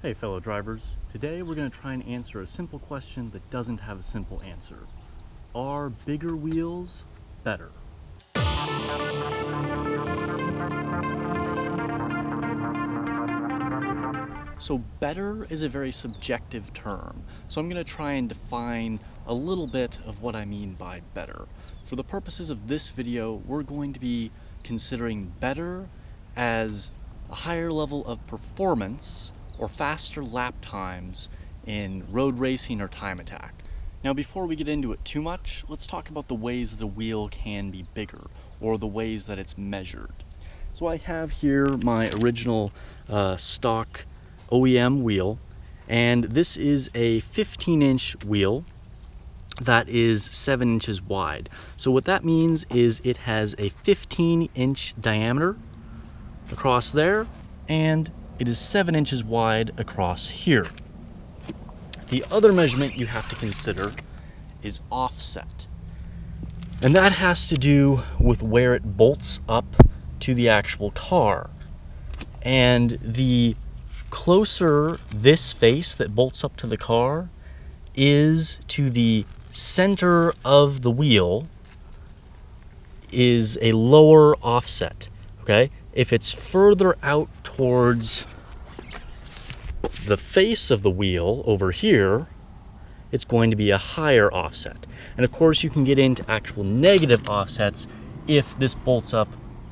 Hey fellow drivers, today we're going to try and answer a simple question that doesn't have a simple answer. Are bigger wheels better? So better is a very subjective term, so I'm going to try and define a little bit of what I mean by better. For the purposes of this video, we're going to be considering better as a higher level of performance or faster lap times in road racing or time attack. Now before we get into it too much, let's talk about the ways the wheel can be bigger, or the ways that it's measured. So I have here my original stock OEM wheel, and this is a 15-inch wheel that is 7 inches wide. So what that means is it has a 15-inch diameter across there, and it is 7 inches wide across here. The other measurement you have to consider is offset. And that has to do with where it bolts up to the actual car. And the closer this face that bolts up to the car is to the center of the wheel is a lower offset, okay? If it's further out towards the face of the wheel over here, it's going to be a higher offset. And of course you can get into actual negative offsets if this bolts up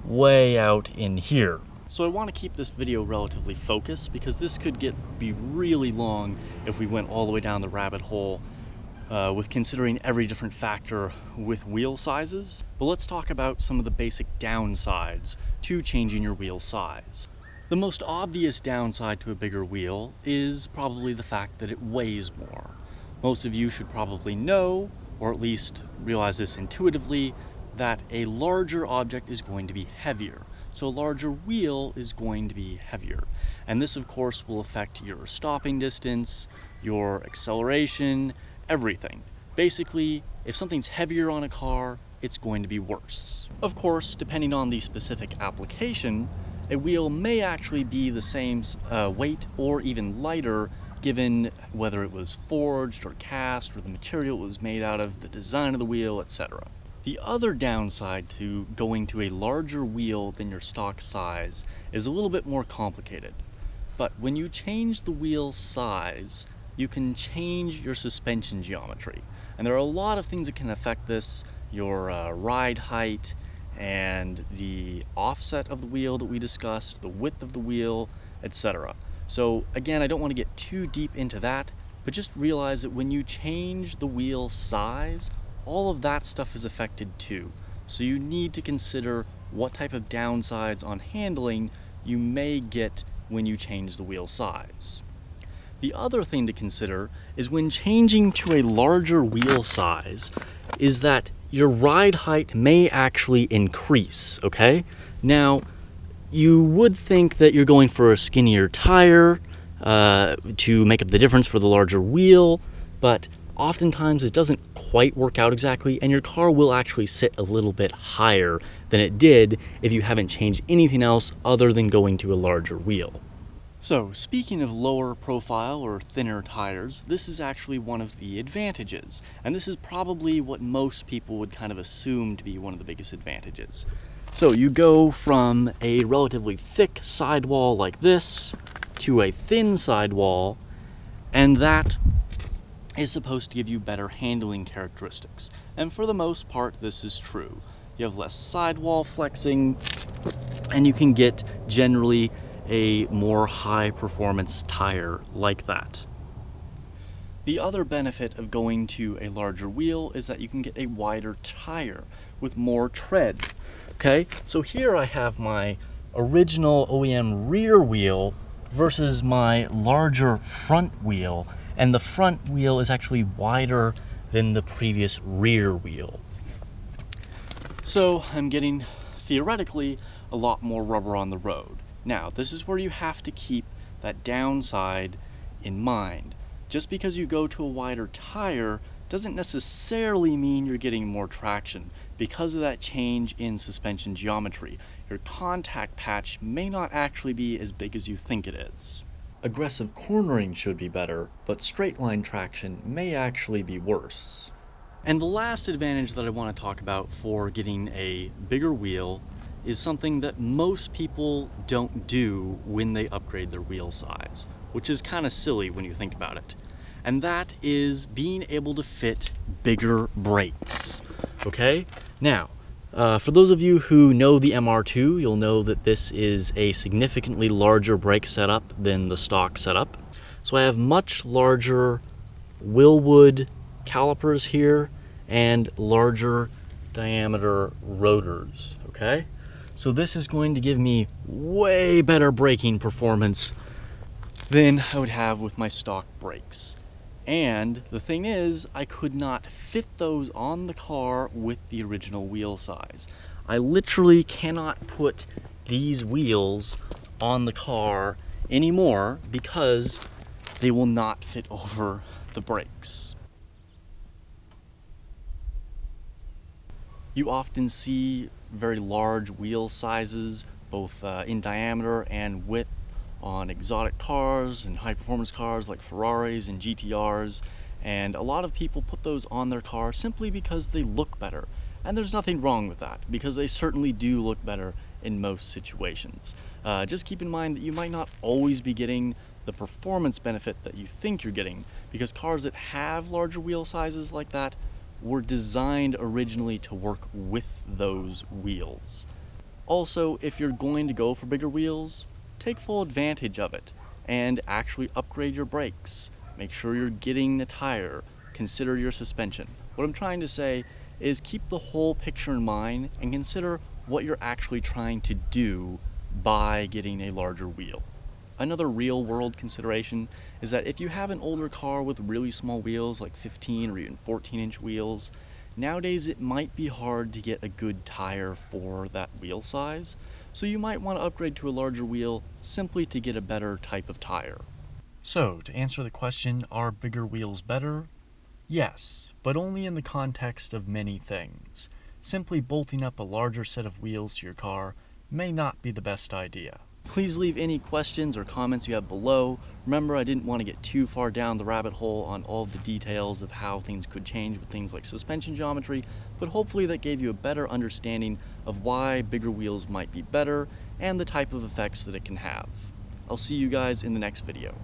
way out in here. So I want to keep this video relatively focused because this could be really long if we went all the way down the rabbit hole with considering every different factor with wheel sizes. But let's talk about some of the basic downsides to changing your wheel size. The most obvious downside to a bigger wheel is probably the fact that it weighs more. Most of you should probably know, or at least realize this intuitively, that a larger object is going to be heavier. So a larger wheel is going to be heavier. And this of course will affect your stopping distance, your acceleration, everything. Basically, if something's heavier on a car, it's going to be worse. Of course, depending on the specific application, a wheel may actually be the same weight or even lighter given whether it was forged or cast or the material it was made out of, the design of the wheel, etc. The other downside to going to a larger wheel than your stock size is a little bit more complicated. But when you change the wheel size, you can change your suspension geometry. And there are a lot of things that can affect this, your ride height and the offset of the wheel that we discussed, the width of the wheel, etc. So again, I don't want to get too deep into that, but just realize that when you change the wheel size, all of that stuff is affected too. So you need to consider what type of downsides on handling you may get when you change the wheel size. The other thing to consider is when changing to a larger wheel size is that your ride height may actually increase, okay? Now, you would think that you're going for a skinnier tire to make up the difference for the larger wheel, but oftentimes it doesn't quite work out exactly, and your car will actually sit a little bit higher than it did if you haven't changed anything else other than going to a larger wheel. So speaking of lower profile or thinner tires, this is actually one of the advantages, and this is probably what most people would kind of assume to be one of the biggest advantages. So you go from a relatively thick sidewall like this to a thin sidewall, and that is supposed to give you better handling characteristics. And for the most part, this is true. You have less sidewall flexing, and you can get generally a more high performance tire like that. The other benefit of going to a larger wheel is that you can get a wider tire with more tread. Okay, so here I have my original OEM rear wheel versus my larger front wheel, and the front wheel is actually wider than the previous rear wheel. So I'm getting, theoretically, a lot more rubber on the road. Now, this is where you have to keep that downside in mind. Just because you go to a wider tire doesn't necessarily mean you're getting more traction. Because of that change in suspension geometry, your contact patch may not actually be as big as you think it is. aggressive cornering should be better, but straight line traction may actually be worse. And the last advantage that I want to talk about for getting a bigger wheel is something that most people don't do when they upgrade their wheel size, which is kind of silly when you think about it. And that is being able to fit bigger brakes, okay? Now, for those of you who know the MR2, you'll know that this is a significantly larger brake setup than the stock setup. So I have much larger Willwood calipers here and larger diameter rotors, okay? So this is going to give me way better braking performance than I would have with my stock brakes. And the thing is, I could not fit those on the car with the original wheel size. I literally cannot put these wheels on the car anymore because they will not fit over the brakes. You often see very large wheel sizes, both in diameter and width, on exotic cars and high-performance cars like Ferraris and GTRs, and a lot of people put those on their car simply because they look better. And there's nothing wrong with that, because they certainly do look better in most situations. Just keep in mind that you might not always be getting the performance benefit that you think you're getting, because cars that have larger wheel sizes like that were designed originally to work with those wheels. Also, if you're going to go for bigger wheels, take full advantage of it and actually upgrade your brakes. Make sure you're getting the tire. Consider your suspension. What I'm trying to say is keep the whole picture in mind and consider what you're actually trying to do by getting a larger wheel. Another real world consideration is that if you have an older car with really small wheels, like 15 or even 14-inch wheels, nowadays it might be hard to get a good tire for that wheel size. So you might want to upgrade to a larger wheel simply to get a better type of tire. So, to answer the question, are bigger wheels better? Yes, but only in the context of many things. Simply bolting up a larger set of wheels to your car may not be the best idea. Please leave any questions or comments you have below. Remember, I didn't want to get too far down the rabbit hole on all of the details of how things could change with things like suspension geometry, but hopefully that gave you a better understanding of why bigger wheels might be better and the type of effects that it can have. I'll see you guys in the next video.